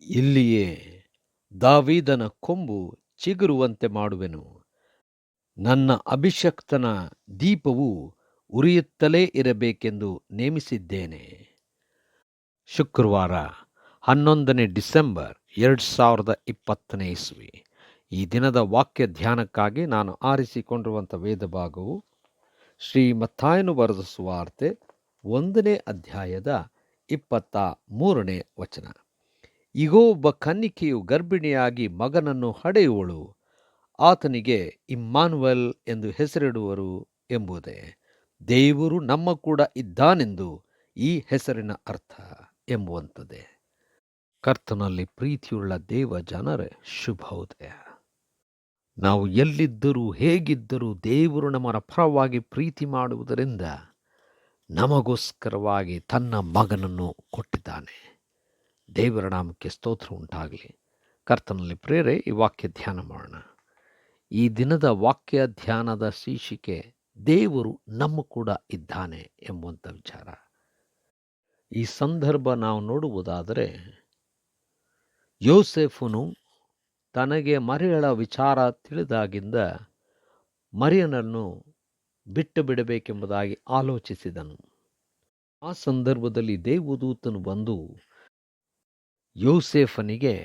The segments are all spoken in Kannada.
ಇಲ್ಲಿಯೇ ದಾವೀದನ ಕೊಂಬು ಚಿಗುರುವಂತೆ ಮಾಡುವೆನು. ನನ್ನ ಅಭಿಷಕ್ತನ ದೀಪವು ಉರಿಯುತ್ತಲೇ ಇರಬೇಕೆಂದು ನೇಮಿಸಿದ್ದೇನೆ. ಶುಕ್ರವಾರ 11 ಡಿಸೆಂಬರ್ 2020 ಇಸ್ವಿ. ಈ ದಿನದ ವಾಕ್ಯ ಧ್ಯಾನಕ್ಕಾಗಿ ನಾನು ಆರಿಸಿಕೊಂಡಿರುವಂಥ ವೇದ ಭಾಗವು ಶ್ರೀ ಮತ್ತಾಯನು ಬರೆದ ಸುವಾರ್ತೆ 1ನೇ ಅಧ್ಯಾಯದ 23ನೇ ವಚನ. ಇಗೋ, ಒಬ್ಬ ಕನ್ನಿಕೆಯು ಗರ್ಭಿಣಿಯಾಗಿ ಮಗನನ್ನು ಹಡೆಯುವಳು, ಆತನಿಗೆ ಇಮ್ಮಾನುವೇಲ್ ಎಂದು ಹೆಸರಿಡುವರು ಎಂಬುದೇ. ದೇವರು ನಮ್ಮ ಕೂಡ ಇದ್ದಾನೆಂದು ಈ ಹೆಸರಿನ ಅರ್ಥ ಎಂಬುವಂಥದ್ದೇ. ಕರ್ತನಲ್ಲಿ ಪ್ರೀತಿಯುಳ್ಳ ದೇವ ಜನರೇ, ಶುಭೋದಯ. ನಾವು ಎಲ್ಲಿದ್ದರೂ ಹೇಗಿದ್ದರೂ ದೇವರು ನಮ್ಮ ಪರವಾಗಿ ಪ್ರೀತಿ ಮಾಡುವುದರಿಂದ ನಮಗೋಸ್ಕರವಾಗಿ ತನ್ನ ಮಗನನ್ನು ಕೊಟ್ಟಿದ್ದಾನೆ. ದೇವರ ನಾಮಕ್ಕೆ ಸ್ತೋತ್ರ ಉಂಟಾಗಲಿ. ಕರ್ತನಲ್ಲಿ ಪ್ರೇರೆ, ಈ ವಾಕ್ಯ ಧ್ಯಾನ ಮಾಡೋಣ. ಈ ದಿನದ ವಾಕ್ಯ ಧ್ಯಾನದ ಶೀರ್ಷಿಕೆ ದೇವರು ನಮ್ಮ ಕೂಡ ಇದ್ದಾನೆ ಎಂಬುವಂಥ ವಿಚಾರ. ಈ ಸಂದರ್ಭ ನಾವು ನೋಡುವುದಾದರೆ, ಯೋಸೇಫನು ತನಗೆ ಮರಿಯಳ ವಿಚಾರ ತಿಳಿದಾಗಿಂದ ಮರಿಯನನ್ನು ಬಿಟ್ಟು ಬಿಡಬೇಕೆಂಬುದಾಗಿ ಆಲೋಚಿಸಿದನು. ಆ ಸಂದರ್ಭದಲ್ಲಿ ದೇವದೂತನು ಬಂದು ಯೋಸೇಫನಿಗೆ,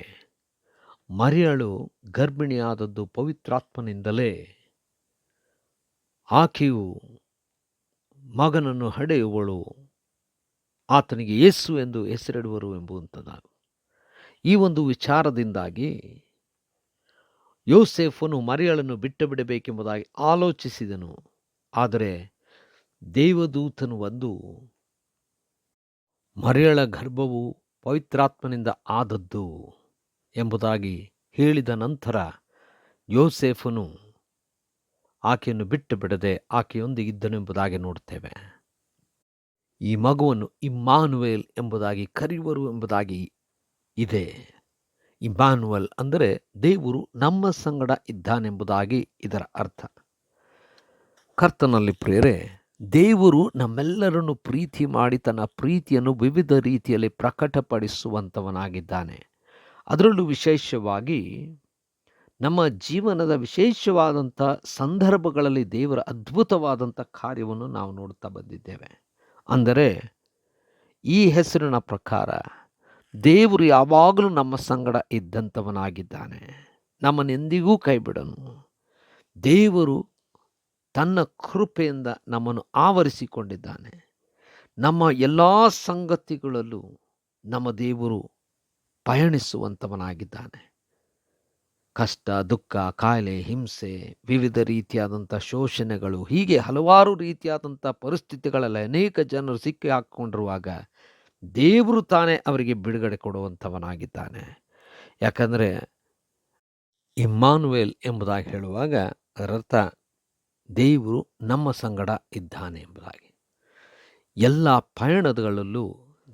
ಮರಿಯಳು ಗರ್ಭಿಣಿಯಾದದ್ದು ಪವಿತ್ರಾತ್ಮನಿಂದಲೇ, ಆಕೆಯು ಮಗನನ್ನು ಹಡೆಯುವಳು, ಆತನಿಗೆ ಯೇಸು ಎಂದು ಹೆಸರಿಡುವರು ಎಂಬುವಂಥದ್ದು. ಈ ಒಂದು ವಿಚಾರದಿಂದಾಗಿ ಯೋಸೇಫನು ಮರಿಯಳನ್ನು ಬಿಟ್ಟು ಬಿಡಬೇಕೆಂಬುದಾಗಿ ಆಲೋಚಿಸಿದನು. ಆದರೆ ದೇವದೂತನು ಬಂದು ಮರಿಯಳ ಗರ್ಭವು ಪವಿತ್ರಾತ್ಮನಿಂದ ಆದದ್ದು ಎಂಬುದಾಗಿ ಹೇಳಿದ ನಂತರ ಯೋಸೇಫನು ಆಕೆಯನ್ನು ಬಿಟ್ಟು ಬಿಡದೆ ಆಕೆಯೊಂದಿಗಿದ್ದನು ಎಂಬುದಾಗಿ ನೋಡ್ತೇವೆ. ಈ ಮಗುವನ್ನು ಇಮ್ಮಾನುವೇಲ್ ಎಂಬುದಾಗಿ ಕರೆಯುವರು ಎಂಬುದಾಗಿ ಇದೆ. ಇಮ್ಮಾನುವೇಲ್ ಅಂದರೆ ದೇವರು ನಮ್ಮ ಸಂಗಡ ಇದ್ದಾನೆಂಬುದಾಗಿ ಇದರ ಅರ್ಥ. ಕರ್ತನಲ್ಲಿ ಪ್ರೇರೆ, ದೇವರು ನಮ್ಮೆಲ್ಲರನ್ನು ಪ್ರೀತಿ ಮಾಡಿ ತನ್ನ ಪ್ರೀತಿಯನ್ನು ವಿವಿಧ ರೀತಿಯಲ್ಲಿ ಪ್ರಕಟಪಡಿಸುವಂಥವನಾಗಿದ್ದಾನೆ. ಅದರಲ್ಲೂ ವಿಶೇಷವಾಗಿ ನಮ್ಮ ಜೀವನದ ವಿಶೇಷವಾದಂಥ ಸಂದರ್ಭಗಳಲ್ಲಿ ದೇವರ ಅದ್ಭುತವಾದಂಥ ಕಾರ್ಯವನ್ನು ನಾವು ನೋಡ್ತಾ ಬಂದಿದ್ದೇವೆ. ಅಂದರೆ ಈ ಹೆಸರಿನ ಪ್ರಕಾರ ದೇವರು ಯಾವಾಗಲೂ ನಮ್ಮ ಸಂಗಡ ಇದ್ದಂಥವನಾಗಿದ್ದಾನೆ. ನಮ್ಮನ್ನೆಂದಿಗೂ ಕೈ ಬಿಡನು. ದೇವರು ತನ್ನ ಕೃಪೆಯಿಂದ ನಮ್ಮನ್ನು ಆವರಿಸಿಕೊಂಡಿದ್ದಾನೆ. ನಮ್ಮ ಎಲ್ಲ ಸಂಗತಿಗಳಲ್ಲೂ ನಮ್ಮ ದೇವರು ಪಯಣಿಸುವಂಥವನಾಗಿದ್ದಾನೆ. ಕಷ್ಟ, ದುಃಖ, ಕಾಯಿಲೆ, ಹಿಂಸೆ, ವಿವಿಧ ರೀತಿಯಾದಂಥ ಶೋಷಣೆಗಳು, ಹೀಗೆ ಹಲವಾರು ರೀತಿಯಾದಂಥ ಪರಿಸ್ಥಿತಿಗಳಲ್ಲಿ ಅನೇಕ ಜನರು ಸಿಕ್ಕಿ ಹಾಕ್ಕೊಂಡಿರುವಾಗ ದೇವರು ತಾನೇ ಅವರಿಗೆ ಬಿಡುಗಡೆ ಕೊಡುವಂಥವನಾಗಿದ್ದಾನೆ. ಯಾಕಂದರೆ ಇಮ್ಮಾನುವೇಲ್ ಎಂಬುದಾಗಿ ಹೇಳುವಾಗ ಅದರರ್ಥ ದೇವರು ನಮ್ಮ ಸಂಗಡ ಇದ್ದಾನೆ ಎಂಬುದಾಗಿ. ಎಲ್ಲ ಪಯಣಗಳಲ್ಲೂ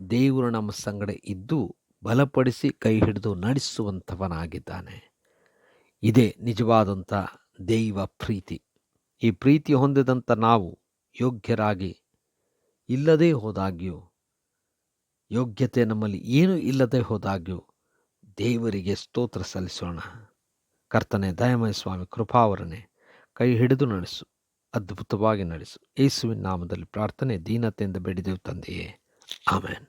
ದೇವರು ನಮ್ಮ ಸಂಗಡ ಇದ್ದು ಬಲಪಡಿಸಿ ಕೈ ಹಿಡಿದು ನಡೆಸುವಂಥವನಾಗಿದ್ದಾನೆ. ಇದೇ ನಿಜವಾದಂಥ ದೈವ ಪ್ರೀತಿ. ಈ ಪ್ರೀತಿ ಹೊಂದಿದಂಥ ನಾವು ಯೋಗ್ಯರಾಗಿ ಇಲ್ಲದೇ ಹೋದಾಗ್ಯೂ, ಯೋಗ್ಯತೆ ನಮ್ಮಲ್ಲಿ ಏನೂ ಇಲ್ಲದೆ ಹೋದಾಗ್ಯೂ ದೇವರಿಗೆ ಸ್ತೋತ್ರ ಸಲ್ಲಿಸೋಣ. ಕರ್ತನೆ, ದಯಾಮಯ ಸ್ವಾಮಿ, ಕೃಪಾವರನೆ, ಕೈ ಹಿಡಿದು ನಡೆಸು, ಅದ್ಭುತವಾಗಿ ನಡೆಸು. ಯೇಸುವಿನ ನಾಮದಲ್ಲಿ ಪ್ರಾರ್ಥನೆ, ದೀನತೆಯಿಂದ ಬೇಡಿದೆವು ತಂದೆಯೇ, ಆಮೆನ್.